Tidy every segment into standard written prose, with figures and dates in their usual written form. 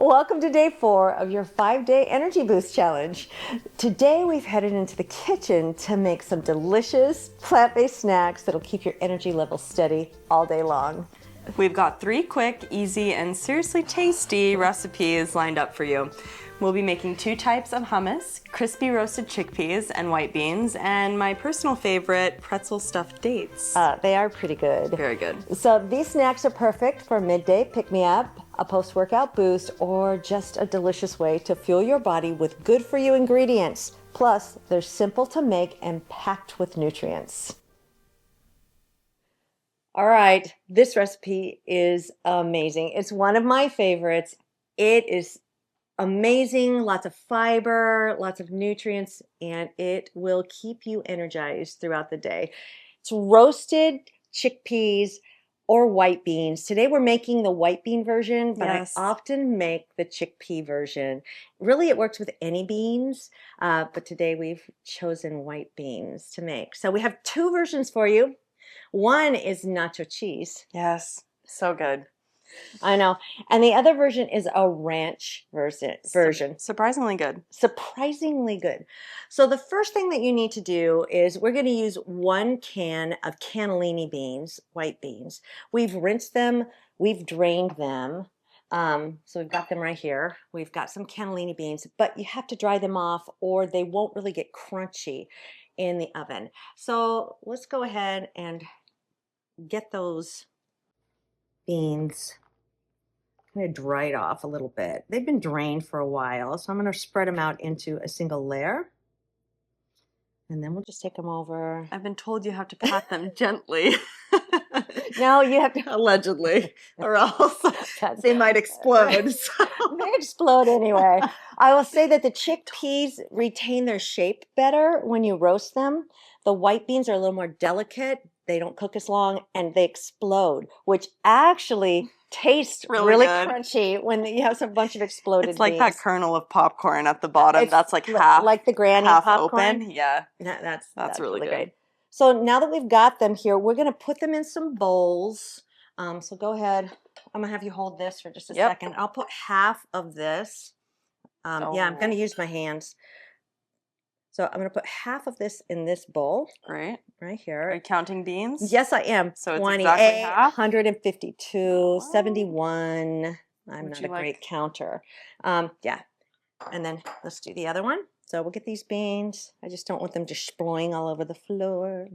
Welcome to day 4 of your 5-day energy boost challenge. Today we've headed into the kitchen to make some delicious plant-based snacks that'll keep your energy level steady all day long. We've got 3 quick, easy, and seriously tasty recipes lined up for you. We'll be making 2 types of hummus, crispy roasted chickpeas and white beans, and my personal favorite, pretzel-stuffed dates. They are pretty good. Very good. So these snacks are perfect for midday pick-me-up, a post-workout boost, or just a delicious way to fuel your body with good-for-you ingredients. Plus, they're simple to make and packed with nutrients. All right, this recipe is amazing. It's one of my favorites. It is amazing, lots of fiber, lots of nutrients, and it will keep you energized throughout the day. It's roasted chickpeas or white beans. Today we're making the white bean version, but Yes. I often make the chickpea version. Really, it works with any beans, but today we've chosen white beans to make. So we have 2 versions for you. One is nacho cheese. Yes, so good. I know. And the other version is a ranch version. Surprisingly good. Surprisingly good. So the first thing that you need to do is we're going to use 1 can of cannellini beans, white beans. We've rinsed them. We've drained them. So we've got them right here. We've got some cannellini beans, but you have to dry them off or they won't really get crunchy in the oven. So let's go ahead and get those beans kind of dried off a little bit. They've been drained for a while, so I'm going to spread them out into a single layer. And then we'll just take them over. I've been told you have to pat them gently. No, you have to. Allegedly, or else they might explode. So. They explode anyway. I will say that the chickpeas retain their shape better when you roast them. The white beans are a little more delicate. They don't cook as long and they explode, which actually tastes really crunchy when you have a bunch of exploded It's like beans. that kernel of popcorn at the bottom. That's like half, like the granny half popcorn. open. Yeah, That's really good. great. So now that we've got them here, we're going to put them in some bowls. So go ahead. I'm going to have you hold this for just a second. I'll put half of this. Yeah, I'm going to use my hands. So I'm going to put half of this in this bowl. Great. Right here. Are you counting beans? Yes, I am. So it's 28, exactly half? 152, 71. I'm not a great counter. Yeah. And then let's do the other one. So we'll get these beans. I just don't want them just sploing all over the floor.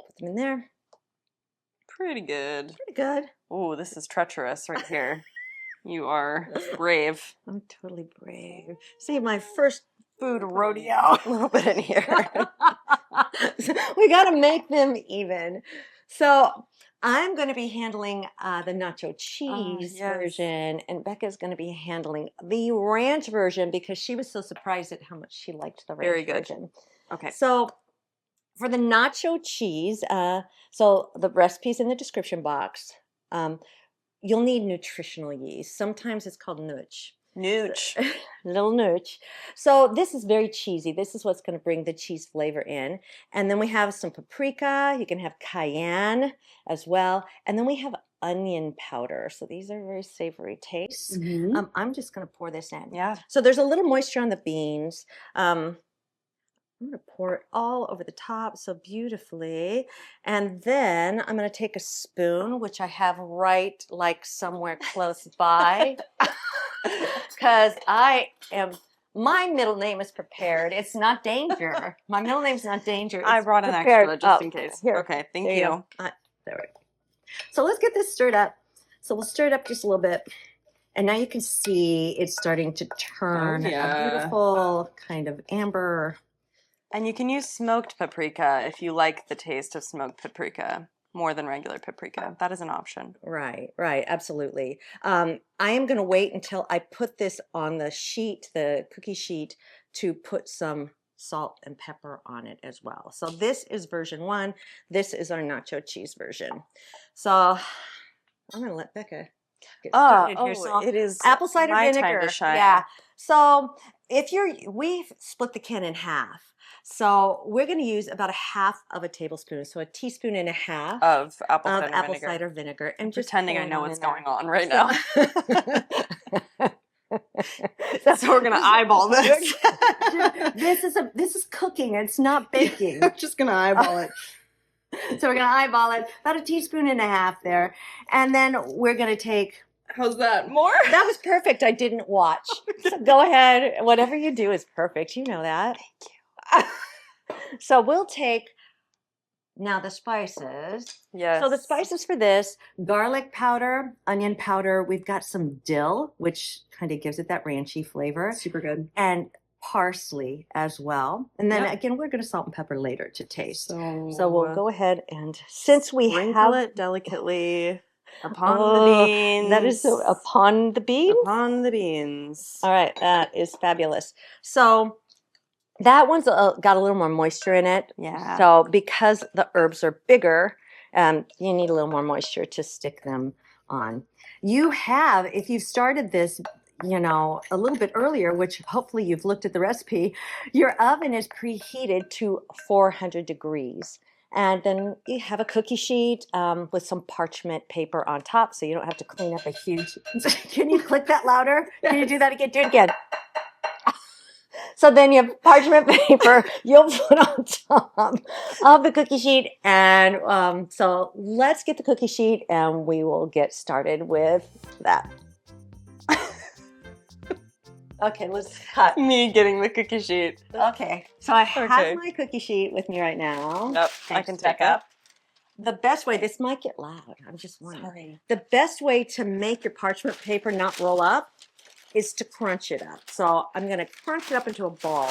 Put them in there. Pretty good. Pretty good. Oh, this is treacherous right here. You are brave. I'm totally brave. See, my first food rodeo. A little bit in here. We got to make them even. So I'm going to be handling the nacho cheese version, and Becca's going to be handling the ranch version because she was so surprised at how much she liked the ranch version. Okay. So for the nacho cheese, so the recipe's in the description box. You'll need nutritional yeast. Sometimes it's called nooch. Nooch. Little nooch. So this is very cheesy. This is what's going to bring the cheese flavor in. And then we have some paprika. You can have cayenne as well. And then we have onion powder. So these are very savory tastes. Mm-hmm. I'm just going to pour this in. Yeah. So there's a little moisture on the beans. I'm going to pour it all over the top so beautifully. And then I'm going to take a spoon, which I have right like somewhere close by. Because my middle name is Prepared. It's not Danger. My middle name's not Danger. I It's brought an Prepared. extra just in case. Here. Okay, thank There you. There we go. So let's get this stirred up. So we'll stir it up just a little bit. And now you can see it's starting to turn a beautiful kind of amber. And you can use smoked paprika if you like the taste of smoked paprika more than regular paprika. That is an option. Right, absolutely. I am going to wait until I put this on the sheet, the cookie sheet, to put some salt and pepper on it as well. So this is version 1. This is our nacho cheese version. So I'm going to let Becca get started here. So it is apple cider my vinegar. time to shine. Yeah. So we've split the can in half. So we're going to use about 1/2 of a tablespoon, so a teaspoon and a half of apple of cider apple vinegar. cider vinegar. And just Pretending I pour it know on what's in there. going on right now. So we're gonna eyeball this. This is cooking. It's not baking. I'm just gonna eyeball it. So we're gonna eyeball it, about 1.5 teaspoons there, and then we're gonna take. How's that? More? That was perfect. I didn't watch. So go ahead. Whatever you do is perfect. You know that. Thank you. So we'll take now the spices. Yes. So the spices for this: garlic powder, onion powder. We've got some dill, which kind of gives it that ranchy flavor. Super good. And parsley as well. And then Yep. again, we're going to salt and pepper later to taste. So we'll go ahead and since we sprinkle have it delicately upon the beans. That is so upon the beans. Upon the beans. All right, that is fabulous. So that one's got a little more moisture in it. Yeah. So because the herbs are bigger, you need a little more moisture to stick them on. You have, if you've started this, you know, a little bit earlier, which hopefully you've looked at the recipe, your oven is preheated to 400 degrees. And then you have a cookie sheet with some parchment paper on top so you don't have to clean up a huge... Can you click that louder? Can you do that again? Do it again. So then you have parchment paper you'll put on top of the cookie sheet. And so let's get the cookie sheet and we will get started with that. Okay, let's cut. Me getting the cookie sheet. Okay, so I have my cookie sheet with me right now. Yep, I can take it. The best way, this might get loud, I'm just wondering. Sorry. The best way to make your parchment paper not roll up is to crunch it up. So I'm gonna crunch it up into a ball.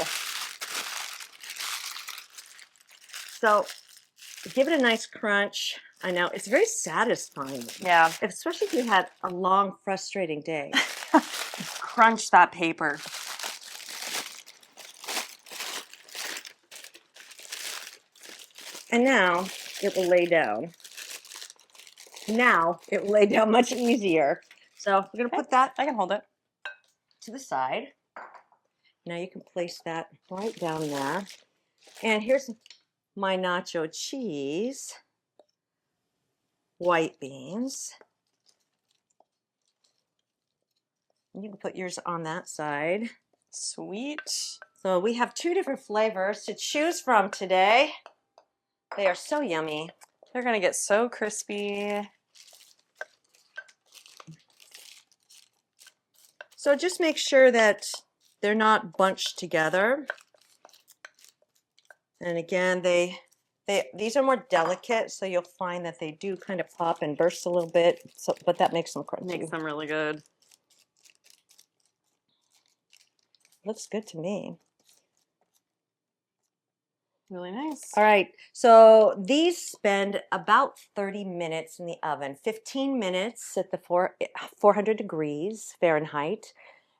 So give it a nice crunch. I know, it's very satisfying. Yeah. Especially if you had a long, frustrating day. Crunch that paper. And now it will lay down. Now it will lay down much easier. So we're going to put that, I can hold it, to the side. Now you can place that right down there. And here's my nacho cheese, white beans. And you can put yours on that side. Sweet. So we have 2 different flavors to choose from today. They are so yummy. They're gonna get so crispy. So just make sure that they're not bunched together. And again, these are more delicate, so you'll find that they do kind of pop and burst a little bit. So, but that makes them crunchy. Makes them really good. Looks good to me. Really nice. All right, so these spend about 30 minutes in the oven, 15 minutes at the 400 degrees Fahrenheit,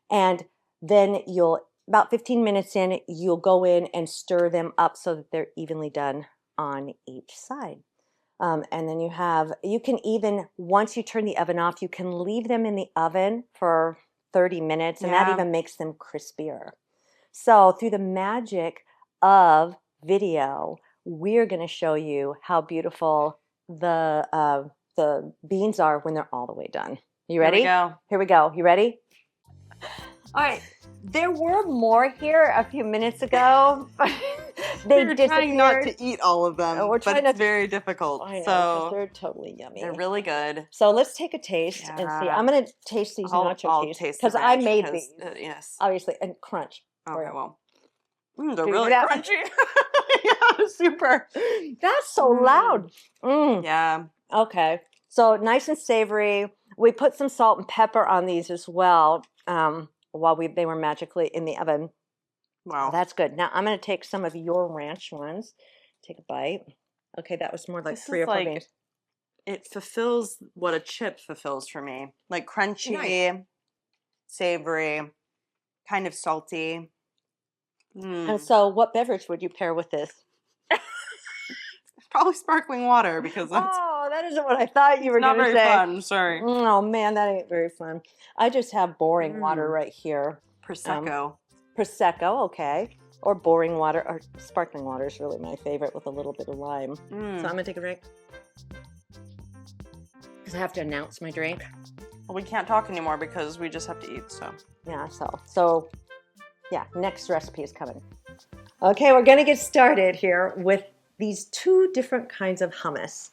and then about 15 minutes in, you'll go in and stir them up so that they're evenly done on each side. And then you can even, once you turn the oven off, you can leave them in the oven for 30 minutes, and that even makes them crispier. So through the magic of video, we're going to show you how beautiful the beans are when they're all the way done. You ready? Here we go. Here we go. You ready? All right. There were more here a few minutes ago. They We're disappeared. trying not to eat all of them, We're but trying it's very difficult. I know, so they're totally yummy. they're really good. So let's take a taste and see. I'm going to taste these nacho cheese because I made these. Yes. Obviously, and crunch. Okay, well. They're Figure really it out. crunchy. Yeah, super. That's so loud. Yeah. Okay. So nice and savory. We put some salt and pepper on these as well while they were magically in the oven. Wow. That's good. Now I'm going to take some of your ranch ones. Take a bite. Okay, that was more like This 3 or is 4 like- beans. It fulfills what a chip fulfills for me. Like crunchy, savory, kind of salty. And so what beverage would you pair with this? Probably sparkling water because that's Oh, that isn't what I thought you were not going to very say. fun. Sorry. Oh, man, that ain't very fun. I just have boring water right here. Prosecco. Prosecco, okay. Or boring water, or sparkling water is really my favorite with a little bit of lime. So I'm going to take a drink. Because I have to announce my drink. Well, we can't talk anymore because we just have to eat, so. Yeah, so yeah, next recipe is coming. Okay, we're gonna get started here with these two different kinds of hummus.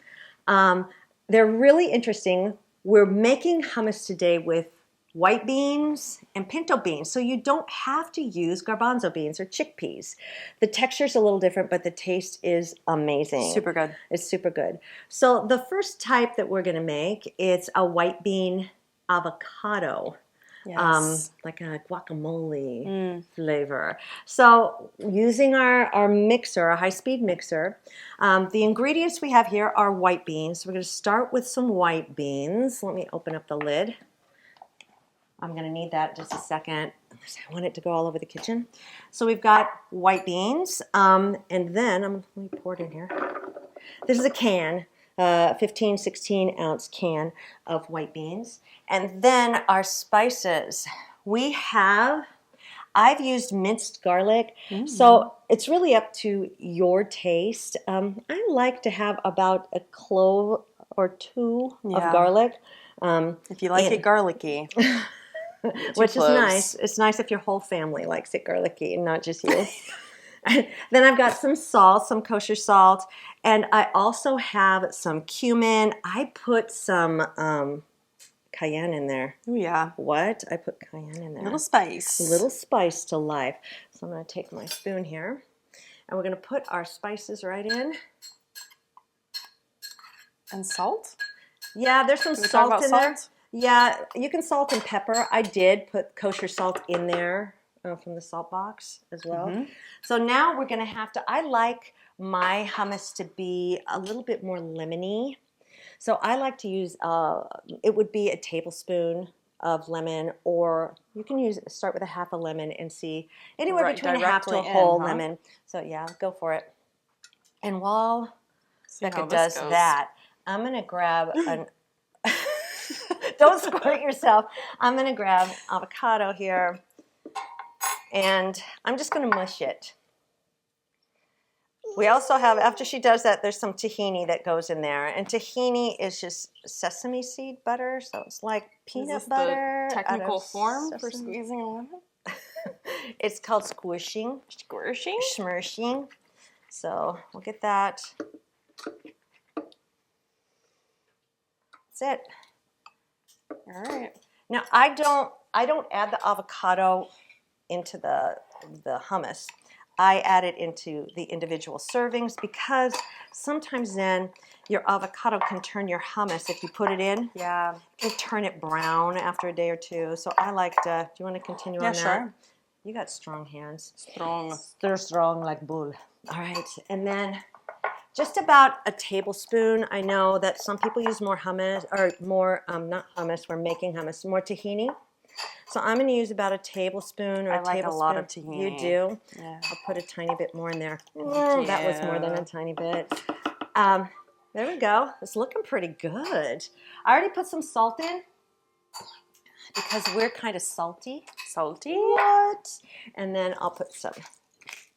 They're really interesting. We're making hummus today with white beans and pinto beans, so you don't have to use garbanzo beans or chickpeas. The texture's a little different, but the taste is amazing. Super good. It's super good. So the first type that we're gonna make, it's a white bean avocado. Yes. Like a guacamole flavor. So using our mixer, a high-speed mixer, the ingredients we have here are white beans. We're going to start with some white beans. Let me open up the lid. I'm going to need that in just a second. I want it to go all over the kitchen. So we've got white beans, and then let me pour it in here. This is a can. 15, 16 ounce can of white beans. And then our spices. I've used minced garlic, so it's really up to your taste. I like to have about a clove or two of garlic. If you like it garlicky. Which is nice. It's nice if your whole family likes it garlicky and not just you. Then I've got some salt, some kosher salt, and I also have some cumin. I put some cayenne in there. Oh, yeah. What? I put cayenne in there. Little spice. Little spice to life. So I'm going to take my spoon here, and we're going to put our spices right in. And salt? Yeah, there's some salt in there. Yeah, you can salt and pepper. I did put kosher salt in there. From the salt box as well. So now we're going to have to, I like my hummus to be a little bit more lemony. So I like to use, it would be a tablespoon of lemon, or you can start with a half a lemon and see anywhere between a half to a whole lemon. So yeah, go for it. And while Becca does that, I'm going to grab an, don't squirt yourself. I'm going to grab avocado here. And I'm just going to mush it. We also have, after she does that, there's some tahini that goes in there. And tahini is just sesame seed butter, so it's like peanut butter. The technical form for squeezing a lemon? It's called squishing. Squishing? Smurshing. So we'll get that. That's it. All right. Now I don't add the avocado into the hummus. I add it into the individual servings because sometimes then your avocado can turn your hummus if you put it in. Yeah. It can turn it brown after a day or two. So I like to, do you want to continue on that? Yeah, sure. You got strong hands. Strong. They're strong like bull. All right. And then just about a tablespoon. I know that some people use more hummus, or more, not hummus, we're making hummus, more tahini. So I'm going to use about a tablespoon or a tablespoon. I like a lot of tahini. You do? Yeah. I'll put a tiny bit more in there. That was more than a tiny bit. There we go. It's looking pretty good. I already put some salt in because we're kind of salty. Salty? What? And then I'll put some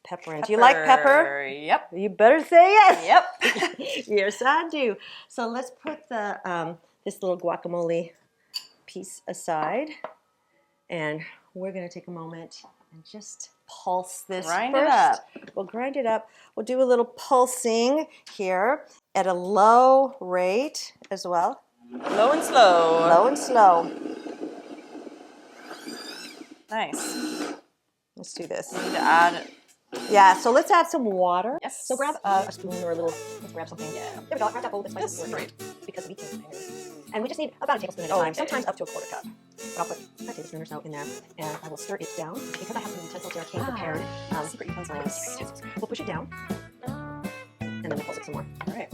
pepper in. Do you like pepper? Yep. You better say yes. Yep. Yes, I do. So let's put the this little guacamole piece aside. And we're going to take a moment and just pulse this Grind first. It up. We'll grind it up. We'll do a little pulsing here at a low rate as well. Low and slow. Low and slow. Nice. Let's do this. You need to add. Yeah, so let's add some water. Yes. So grab a spoon or a little, let's grab something. Yeah. There we go. Grab that bowl. This is great. Because we can. And we just need about a tablespoon at a time, sometimes up to a quarter cup. But I'll put a tablespoon or so in there, and I will stir it down. Because I have some utensils here, I came prepared. Secret utensils. We'll push it down, and then we'll pulse it some more. All right.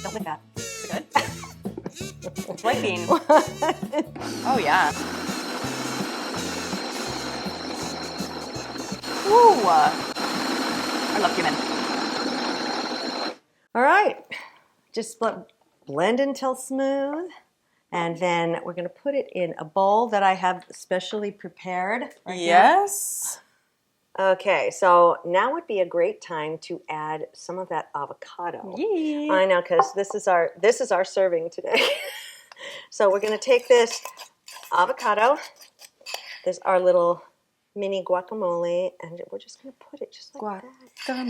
Don't lick that. Is it good? It's white bean. Oh, yeah. Ooh. I love cumin. All right. Just blend until smooth. And then we're going to put it in a bowl that I have specially prepared. Right yes. here. Okay, so now would be a great time to add some of that avocado. Yeah. I know, because this is our serving today. So we're going to take this avocado. There's our little mini guacamole, and we're just going to put it just like that.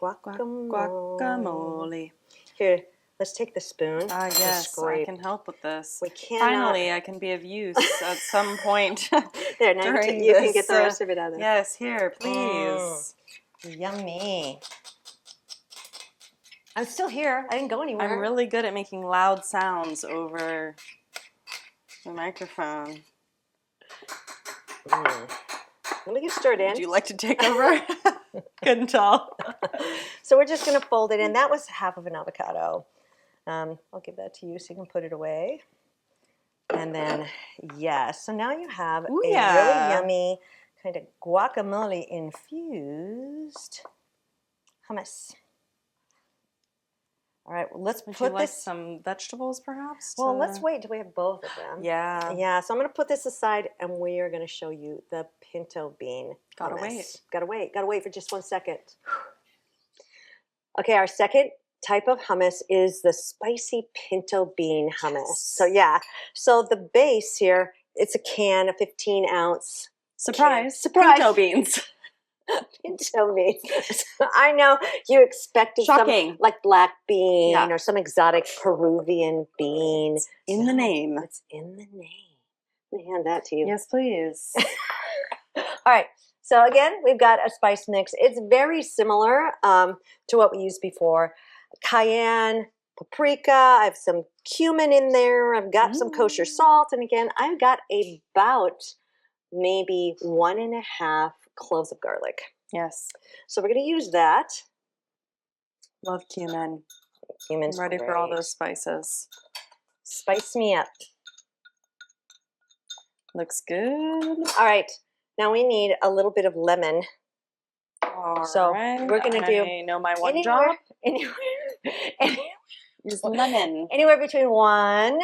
Guacamole. Here, let's take the spoon. Ah, yes, I can help with this. We cannot. Finally, I can be of use at some point. There, now you can get the rest of it out of there. Yes, here, please. Yummy. I'm still here. I didn't go anywhere. I'm really good at making loud sounds over the microphone. Let me get stirred in. Would you like to take over? Couldn't tell. So we're just going to fold it in. That was half of an avocado. I'll give that to you so you can put it away. And then, yes, so now you have a really yummy kind of guacamole infused hummus. All right, well, let's put this. Some vegetables, perhaps? Well, let's wait until we have both of them. Yeah. Yeah, so I'm going to put this aside, and we are going to show you the pinto bean Gotta hummus. wait. Gotta wait for just 1 second. Okay, our second type of hummus is the spicy pinto bean hummus. So yeah, so the base here, it's a can, a 15-ounce. Surprise. Pinto beans. Pinto beans. I know you expected some like black bean or some exotic Peruvian bean. In the name. It's in the name. Let me hand that to you. Yes, please. All right. So again, we've got a spice mix. It's very similar to what we used before. Cayenne, paprika. I have some cumin in there. I've got some kosher salt. And again, I've got about maybe 1.5 cloves of garlic. Yes. So we're going to use that. Love cumin. Cumin's I'm ready great. for all those spices. Spice me up. Looks good. All right. Now we need a little bit of lemon. So we're going to do. I know my one job. Is lemon. Anywhere between 1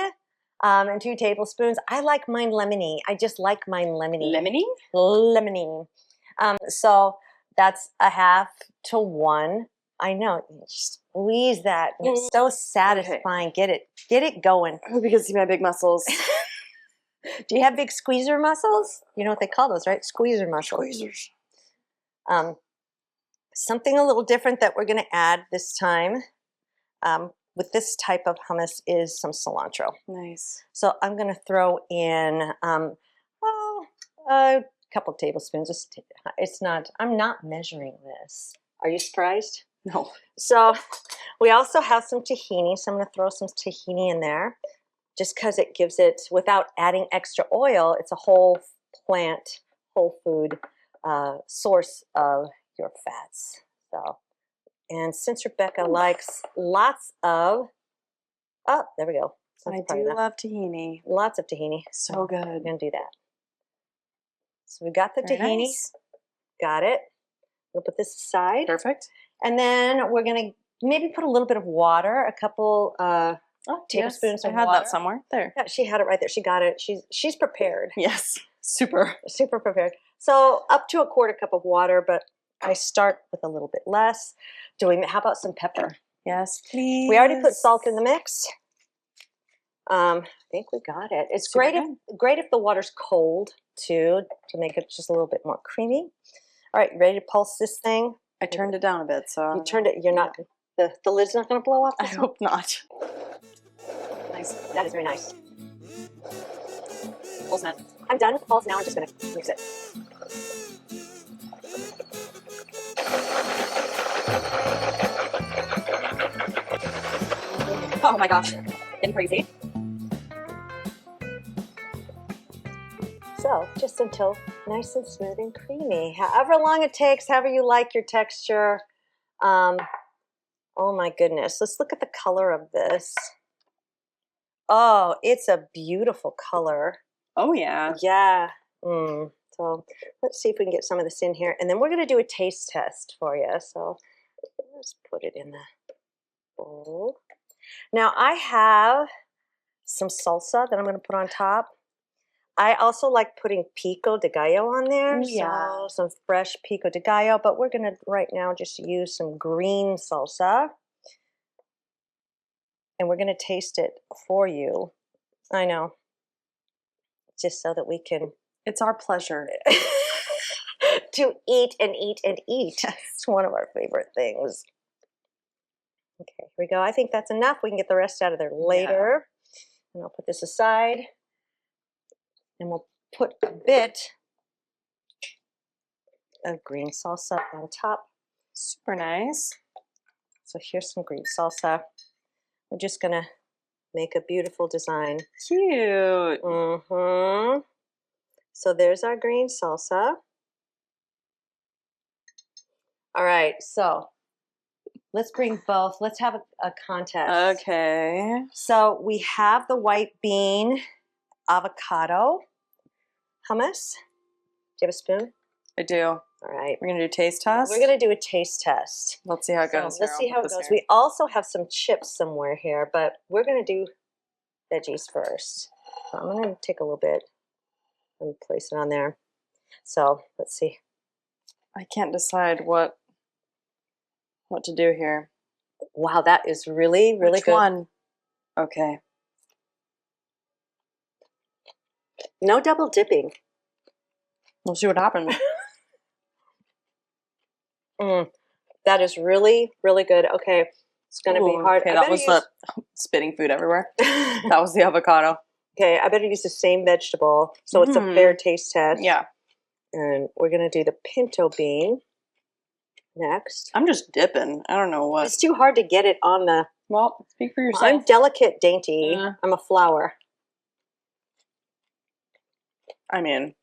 and 2 tablespoons. I like mine lemony. I just like mine lemony. Lemony? Lemony. So that's 1/2 to 1. I know. Squeeze that. It's so satisfying. Okay. Get it going. I hope you can see my big muscles. Do you have big squeezer muscles? You know what they call those, right? Squeezer muscles. Squeezers. Something a little different that we're going to add this time with this type of hummus is some cilantro. Nice. So I'm going to throw in a couple tablespoons. I'm not measuring this. Are you surprised? No. So we also have some tahini. So I'm going to throw some tahini in there just because it gives it, without adding extra oil, it's a whole plant, whole food source of your fats. So, and since Rebecca likes lots of, there we go. I do love tahini. Lots of tahini. So good. We're going to do that. So we got the tahini. Nice. Got it. We'll put this aside. Perfect. And then we're going to maybe put a little bit of water, a couple tablespoons of water. I had that somewhere. There. Yeah, she had it right there. She got it. She's prepared. Yes. Super prepared. So up to 1/4 cup of water, but I start with a little bit less. How about some pepper? Yes, please. We already put salt in the mix. I think we got it. It's great if the water's cold too, to make it just a little bit more creamy. All right, you ready to pulse this thing? I turned it down a bit, so you turned it. You're not. The lid's not going to blow off. I hope not. Nice. That is very nice. Pulse net. I'm done with pulse. Now I'm just going to mix it. Oh my gosh, getting crazy. So just until nice and smooth and creamy. However long it takes, however you like your texture. Oh my goodness. Let's look at the color of this. Oh, it's a beautiful color. Oh yeah. Yeah. So let's see if we can get some of this in here. And then we're going to do a taste test for you. So let's put it in the bowl. Now I have some salsa that I'm going to put on top. I also like putting pico de gallo on there. Ooh, yeah. So some fresh pico de gallo, but we're going to right now just use some green salsa. And we're going to taste it for you. I know. Just so that we can. It's our pleasure. To eat and eat and eat. It's one of our favorite things. Okay, here we go. I think that's enough. We can get the rest out of there later. Yeah. And I'll put this aside. And we'll put a bit of green salsa on top. Super nice. So here's some green salsa. We're just going to make a beautiful design. Cute. Mm-hmm. So there's our green salsa. All right, so let's bring both. Let's have a contest. Okay. So we have the white bean avocado hummus. Do you have a spoon? I do. All right. We're going to do taste test? We're going to do a taste test. Let's see how it goes. Let's see how it goes. We also have some chips somewhere here, but we're going to do veggies first. So I'm going to take a little bit and place it on there. So let's see. I can't decide what to do here. Wow, that is really, really Which good. one? Okay. No double dipping. We'll see what happens. That is really, really good. Okay, it's going to be hard. Okay, that was the spitting food everywhere. That was the avocado. Okay, I better use the same vegetable, so it's a fair taste test. Yeah. And we're going to do the pinto bean next. I'm just dipping. I don't know what. It's too hard to get it on the... Well, speak for yourself. I'm delicate, dainty. I'm a flower. I mean...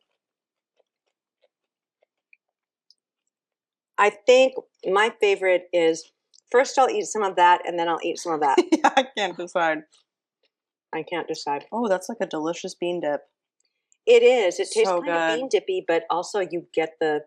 I think my favorite is, first I'll eat some of that, and then I'll eat some of that. Yeah, I can't decide. I can't decide. Oh, that's like a delicious bean dip. It is. It tastes So kind of bean dippy, but also you get the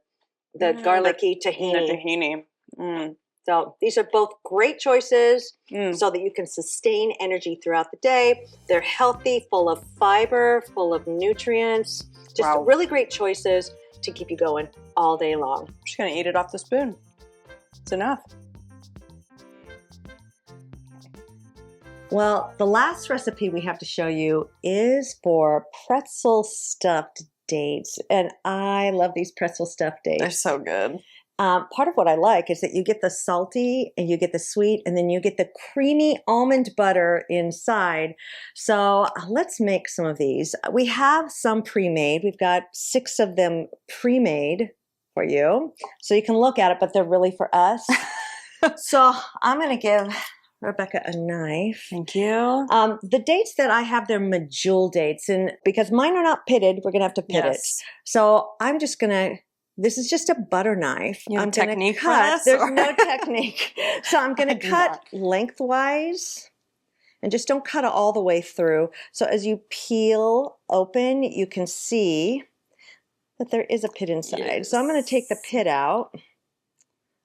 garlicky tahini. The tahini. So these are both great choices so that you can sustain energy throughout the day. They're healthy, full of fiber, full of nutrients. Just really great choices to keep you going all day long. I'm just going to eat it off the spoon. It's enough. Well, the last recipe we have to show you is for pretzel-stuffed dates. And I love these pretzel-stuffed dates. They're so good. Part of what I like is that you get the salty and you get the sweet and then you get the creamy almond butter inside. So let's make some of these. We have some pre-made. We've got 6 of them pre-made for you. So you can look at it, but they're really for us. So I'm going to give Rebecca a knife. Thank you. The dates that I have, they're medjool dates. And because mine are not pitted, we're going to have to pit it. So I'm just going to... This is just a butter knife. You have I'm going to cut. cut. There's no technique. So I'm going to cut lengthwise and just don't cut it all the way through. So as you peel open, you can see that there is a pit inside. Yes. So I'm going to take the pit out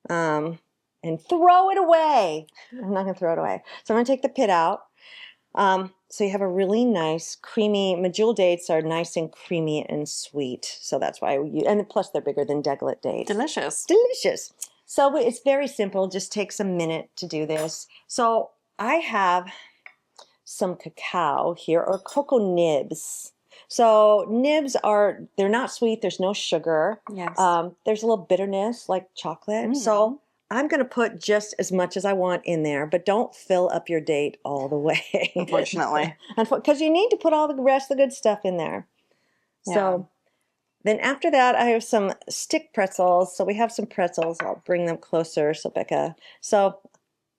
and throw it away. I'm not going to throw it away. So I'm going to take the pit out. So you have a really nice creamy, medjool dates are nice and creamy and sweet. So that's why and plus they're bigger than deglet dates. Delicious. Delicious. So it's very simple, just takes a minute to do this. So I have some cacao here, or cocoa nibs. So nibs they're not sweet, there's no sugar. Yes. There's a little bitterness like chocolate. So I'm going to put just as much as I want in there, but don't fill up your date all the way. Unfortunately. Because you need to put all the rest of the good stuff in there. Yeah. So then after that, I have some stick pretzels. So we have some pretzels. I'll bring them closer, so Becca. So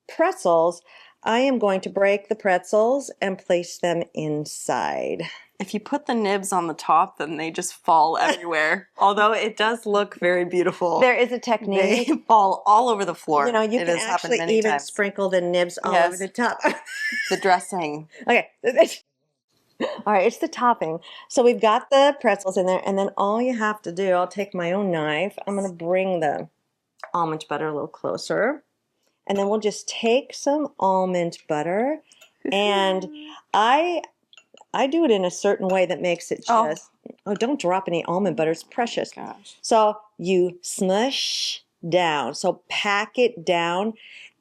pretzels, I am going to break the pretzels and place them inside. If you put the nibs on the top, then they just fall everywhere. Although it does look very beautiful. There is a technique. They fall all over the floor. You know, you can actually even sprinkle the nibs all over the top. The dressing. Okay. All right, it's the topping. So we've got the pretzels in there, and then all you have to do, I'll take my own knife. I'm going to bring the almond butter a little closer. And then we'll just take some almond butter, and I do it in a certain way that makes it just, oh, don't drop any almond butter. It's precious. Gosh. So you smush down. So pack it down,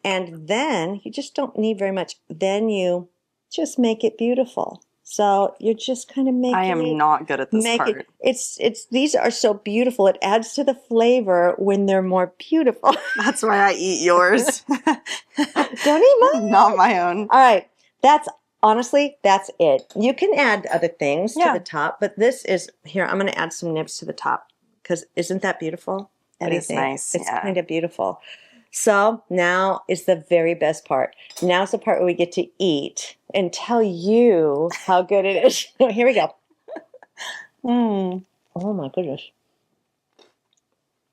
and then you just don't need very much. Then you just make it beautiful. So you're just kind of making I am not good at this part. It's these are so beautiful. It adds to the flavor when they're more beautiful. That's why I eat yours. Don't eat mine. Not my own. All right. Honestly, that's it. You can add other things to the top, but this is, here, I'm going to add some nibs to the top, because isn't that beautiful? It is nice. It's kind of beautiful. So now is the very best part. Now's the part where we get to eat and tell you how good it is. Here we go. Oh my goodness.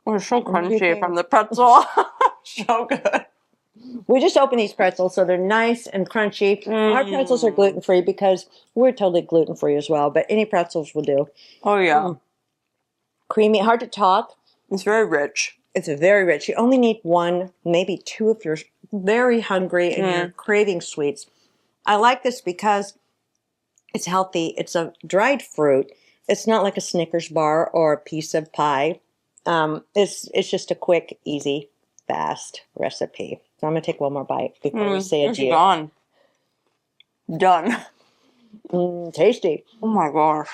We're so crunchy from the pretzel. So good. We just opened these pretzels, so they're nice and crunchy. Our pretzels are gluten-free because we're totally gluten-free as well, but any pretzels will do. Oh, yeah. Creamy, hard to talk. It's very rich. It's very rich. You only need one, maybe two if you're very hungry and you're craving sweets. I like this because it's healthy. It's a dried fruit. It's not like a Snickers bar or a piece of pie. It's just a quick, easy, fast recipe. So I'm going to take one more bite before we say adieu. It's gone. Done. Tasty. Oh my gosh.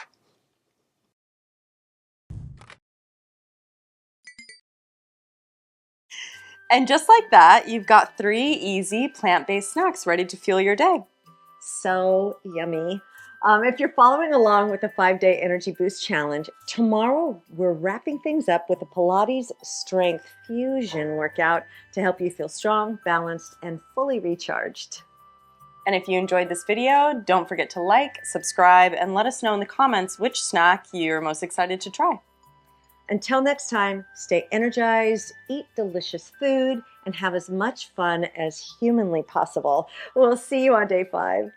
And just like that, you've got 3 easy plant-based snacks ready to fuel your day. So yummy. If you're following along with the 5-day Energy Boost Challenge, tomorrow we're wrapping things up with a Pilates Strength Fusion workout to help you feel strong, balanced, and fully recharged. And if you enjoyed this video, don't forget to like, subscribe, and let us know in the comments which snack you're most excited to try. Until next time, stay energized, eat delicious food, and have as much fun as humanly possible. We'll see you on day 5.